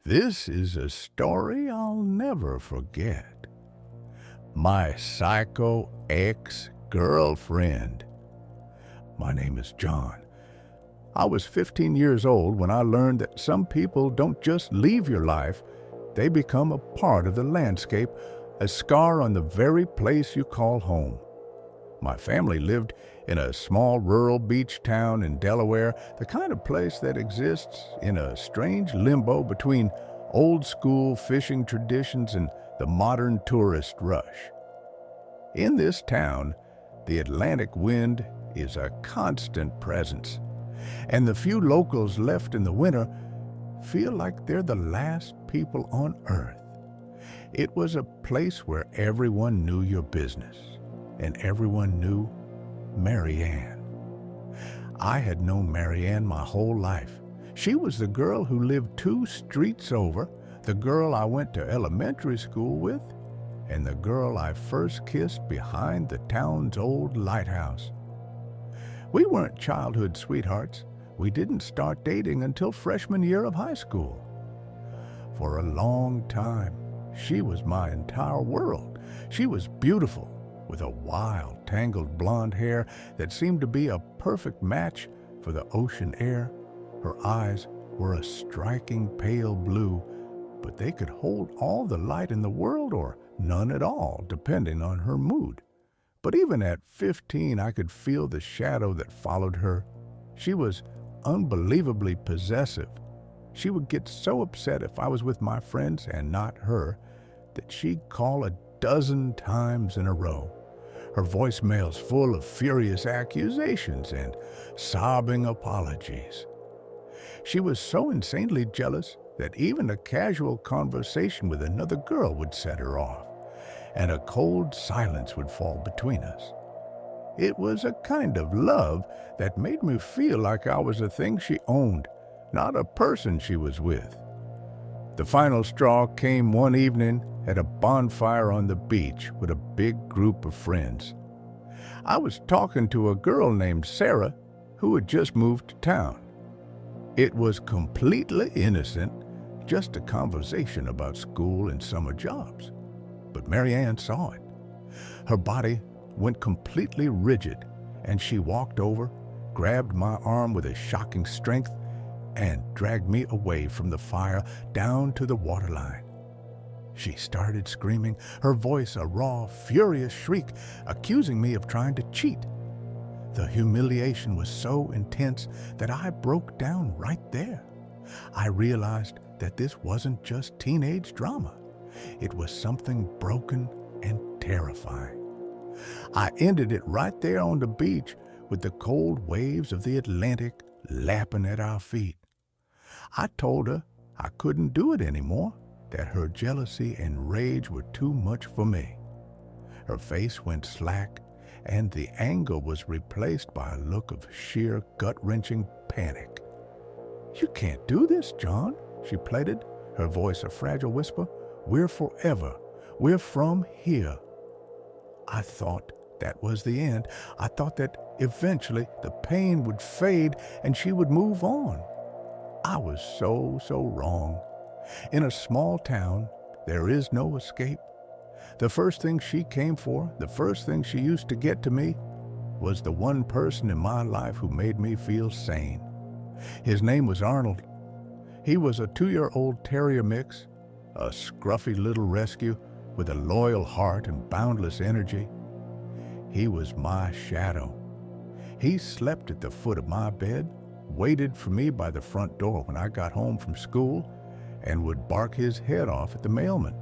This is a story I'll never forget. My psycho ex-girlfriend. My name is John. I was 15 years old when I learned that some people don't just leave your life, they become a part of the landscape, a scar on the very place you call home. My family lived in a small rural beach town in Delaware, the kind of place that exists in a strange limbo between old school fishing traditions and the modern tourist rush. In this town, the Atlantic wind is a constant presence, and the few locals left in the winter feel like they're the last people on earth. It was a place where everyone knew your business, and everyone knew Mary Ann. I had known Mary Ann my whole life. She was the girl who lived 2 streets over, the girl I went to elementary school with, and the girl I first kissed behind the town's old lighthouse. We weren't childhood sweethearts. We didn't start dating until freshman year of high school. For a long time, she was my entire world. She was beautiful, with a wild, tangled blonde hair that seemed to be a perfect match for the ocean air. Her eyes were a striking pale blue, but they could hold all the light in the world or none at all, depending on her mood. But even at 15, I could feel the shadow that followed her. She was unbelievably possessive. She would get so upset if I was with my friends and not her that she'd call a dozen times in a row. Her voicemails full of furious accusations and sobbing apologies. She was so insanely jealous that even a casual conversation with another girl would set her off, and a cold silence would fall between us. It was a kind of love that made me feel like I was a thing she owned, not a person she was with. The final straw came one evening at a bonfire on the beach with a big group of friends. I was talking to a girl named Sarah who had just moved to town. It was completely innocent, just a conversation about school and summer jobs. But Mary Ann saw it. Her body went completely rigid, and she walked over, grabbed my arm with a shocking strength, and dragged me away from the fire down to the waterline. She started screaming, her voice a raw, furious shriek, accusing me of trying to cheat. The humiliation was so intense that I broke down right there. I realized that this wasn't just teenage drama. It was something broken and terrifying. I ended it right there on the beach with the cold waves of the Atlantic lapping at our feet. I told her I couldn't do it anymore, that her jealousy and rage were too much for me. Her face went slack, and the anger was replaced by a look of sheer gut-wrenching panic. "You can't do this, John," she pleaded, her voice a fragile whisper. "We're forever. We're from here." I thought that was the end. I thought that eventually the pain would fade and she would move on. I was so wrong. In a small town, there is no escape. The first thing she came for, the first thing she used to get to me, was the one person in my life who made me feel sane. His name was Arnold. He was a 2-year-old terrier mix, a scruffy little rescue with a loyal heart and boundless energy. He was my shadow. He slept at the foot of my bed, waited for me by the front door when I got home from school, and would bark his head off at the mailman.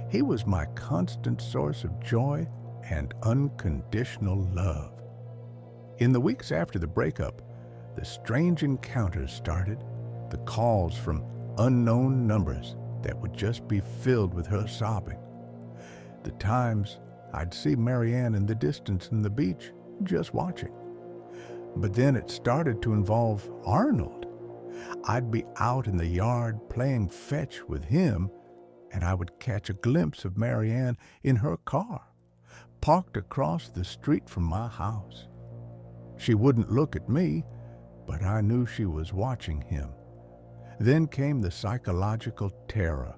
He was my constant source of joy and unconditional love. In the weeks after the breakup, the strange encounters started, the calls from unknown numbers that would just be filled with her sobbing. The times I'd see Mary Ann in the distance on the beach, just watching. But then it started to involve Arnold. I'd be out in the yard playing fetch with him, and I would catch a glimpse of Mary Ann in her car, parked across the street from my house. She wouldn't look at me, but I knew she was watching him. Then came the psychological terror.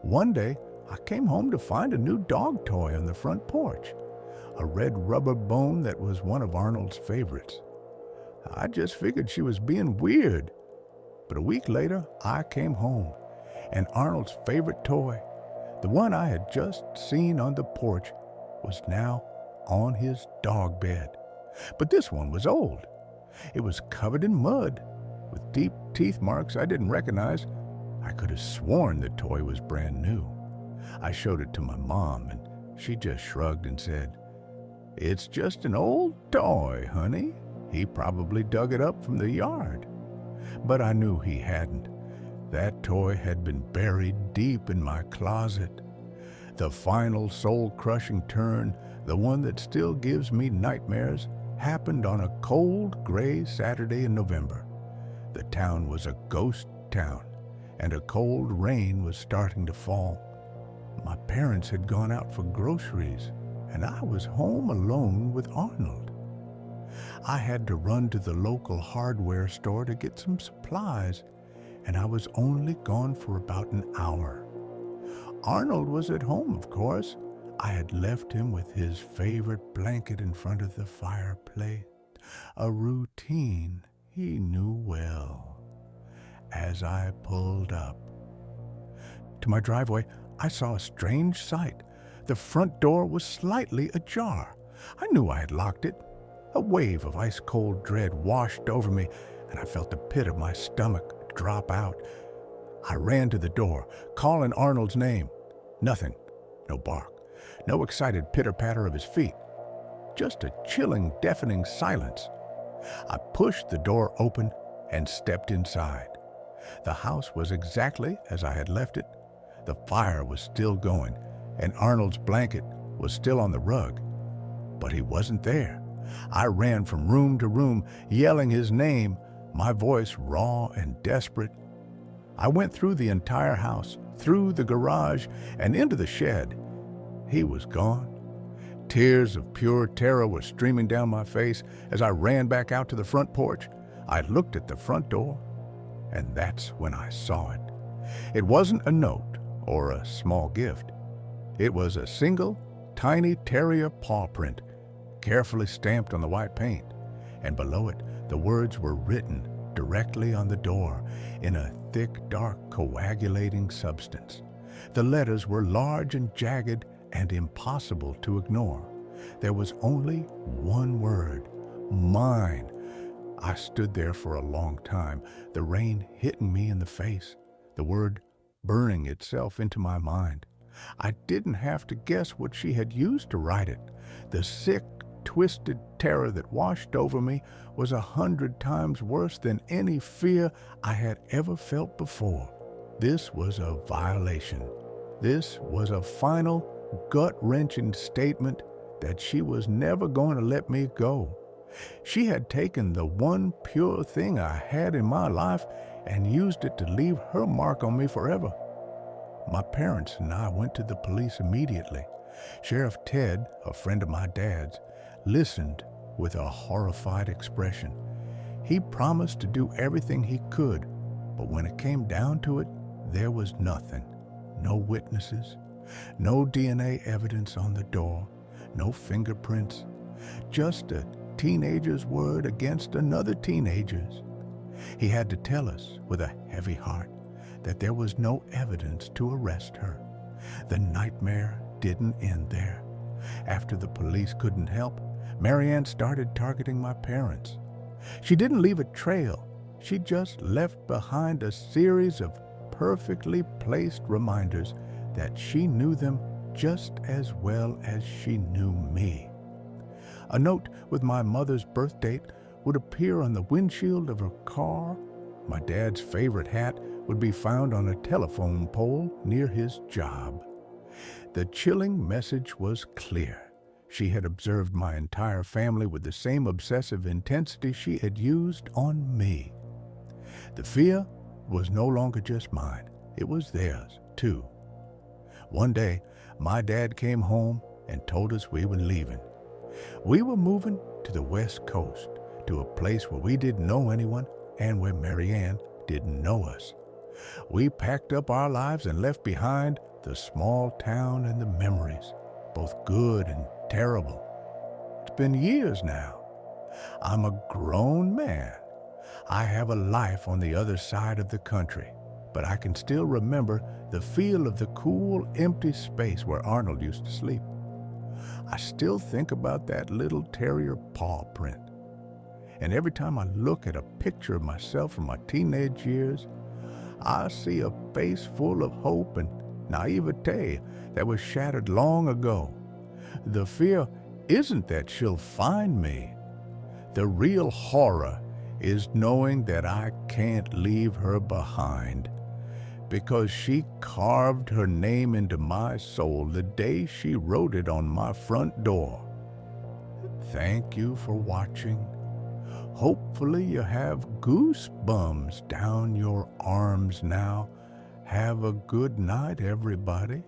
One day, I came home to find a new dog toy on the front porch, a red rubber bone that was one of Arnold's favorites. I just figured she was being weird. But a week later, I came home, and Arnold's favorite toy, the one I had just seen on the porch, was now on his dog bed. But this one was old. It was covered in mud, with deep teeth marks I didn't recognize. I could have sworn the toy was brand new. I showed it to my mom, and she just shrugged and said, "It's just an old toy, honey. He probably dug it up from the yard." But I knew he hadn't. That toy had been buried deep in my closet. The final soul-crushing turn, the one that still gives me nightmares, happened on a cold, gray Saturday in November. The town was a ghost town, and a cold rain was starting to fall. My parents had gone out for groceries, and I was home alone with Arnold. I had to run to the local hardware store to get some supplies, and I was only gone for about an hour. Arnold was at home, of course. I had left him with his favorite blanket in front of the fireplace, a routine he knew well. As I pulled up to my driveway, I saw a strange sight. The front door was slightly ajar. I knew I had locked it. A wave of ice-cold dread washed over me, and I felt the pit of my stomach drop out. I ran to the door, calling Arnold's name. Nothing. No bark. No excited pitter-patter of his feet. Just a chilling, deafening silence. I pushed the door open and stepped inside. The house was exactly as I had left it. The fire was still going, and Arnold's blanket was still on the rug. But he wasn't there. I ran from room to room, yelling his name, my voice raw and desperate. I went through the entire house, through the garage, and into the shed. He was gone. Tears of pure terror were streaming down my face as I ran back out to the front porch. I looked at the front door, and that's when I saw it. It wasn't a note or a small gift. It was a single, tiny terrier paw print, carefully stamped on the white paint, and below it the words were written directly on the door in a thick, dark, coagulating substance. The letters were large and jagged and impossible to ignore. There was only one word: mine. I stood there for a long time, the rain hitting me in the face, the word burning itself into my mind. I didn't have to guess what she had used to write it. The sick, twisted terror that washed over me was 100 times worse than any fear I had ever felt before. This was a violation. This was a final, gut-wrenching statement that she was never going to let me go. She had taken the one pure thing I had in my life and used it to leave her mark on me forever. My parents and I went to the police immediately. Sheriff Ted, a friend of my dad's, listened with a horrified expression. He promised to do everything he could, but when it came down to it, there was nothing. No witnesses, no DNA evidence on the door, no fingerprints, just a teenager's word against another teenager's. He had to tell us with a heavy heart that there was no evidence to arrest her. The nightmare didn't end there. After the police couldn't help, Marianne started targeting my parents. She didn't leave a trail. She just left behind a series of perfectly placed reminders that she knew them just as well as she knew me. A note with my mother's birth date would appear on the windshield of her car. My dad's favorite hat would be found on a telephone pole near his job. The chilling message was clear. She had observed my entire family with the same obsessive intensity she had used on me. The fear was no longer just mine. It was theirs, too. One day, my dad came home and told us we were leaving. We were moving to the West Coast, to a place where we didn't know anyone and where Marianne didn't know us. We packed up our lives and left behind the small town and the memories, both good and terrible. It's been years now. I'm a grown man. I have a life on the other side of the country, but I can still remember the feel of the cool, empty space where Arnold used to sleep. I still think about that little terrier paw print. And every time I look at a picture of myself from my teenage years, I see a face full of hope and naivete that was shattered long ago. The fear isn't that she'll find me. The real horror is knowing that I can't leave her behind, because she carved her name into my soul the day she wrote it on my front door. Thank you for watching. Hopefully you have goosebumps down your arms now. Have a good night, everybody.